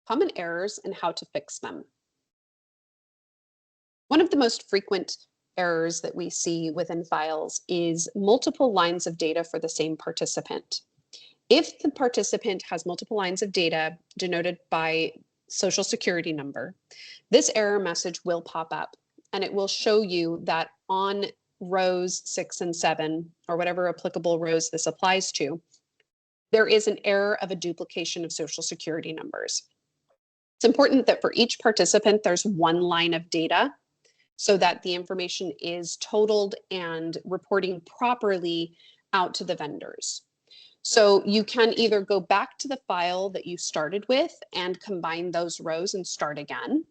common errors and how to fix them. One of the most frequent errors that we see within files is multiple lines of data for the same participant. If the participant has multiple lines of data denoted by Social Security number, this error message will pop up and it will show you that on rows 6 and 7, or whatever applicable rows this applies to, there is an error of a duplication of Social Security numbers. It's important that for each participant, there's one line of data so that the information is totaled and reporting properly out to the vendors. So you can either go back to the file that you started with and combine those rows and start again,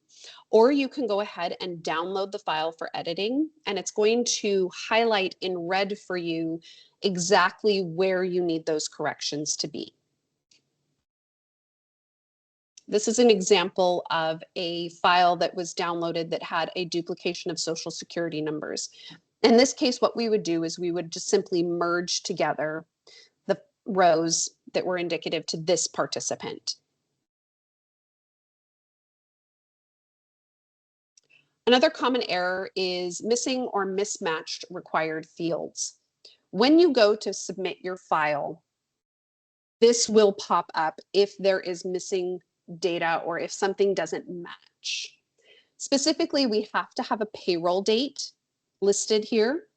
or you can go ahead and download the file for editing, and it's going to highlight in red for you exactly where you need those corrections to be. This is an example of a file that was downloaded that had a duplication of Social Security numbers. In this case, what we would do is we would just simply merge together the rows that were indicative to this participant. Another common error is missing or mismatched required fields. When you go to submit your file, this will pop up if there is missing data or if something doesn't match. Specifically, we have to have a payroll date listed here.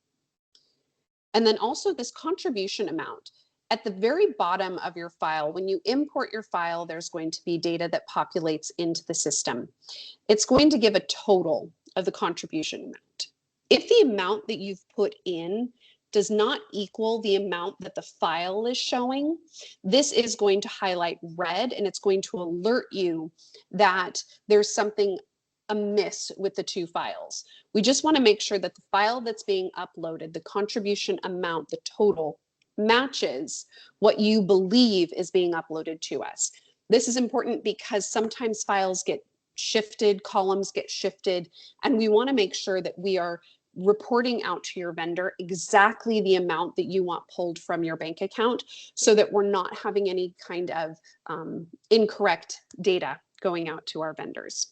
And then also this contribution amount. At the very bottom of your file, when you import your file, there's going to be data that populates into the system. It's going to give a total of the contribution amount. If the amount that you've put in does not equal the amount that the file is showing, this is going to highlight red and it's going to alert you that there's something amiss with the two files. We just want to make sure that the file that's being uploaded, the contribution amount, the total, matches what you believe is being uploaded to us. This is important because sometimes files get shifted, columns get shifted, and we want to make sure that we are reporting out to your vendor exactly the amount that you want pulled from your bank account so that we're not having any kind of incorrect data going out to our vendors.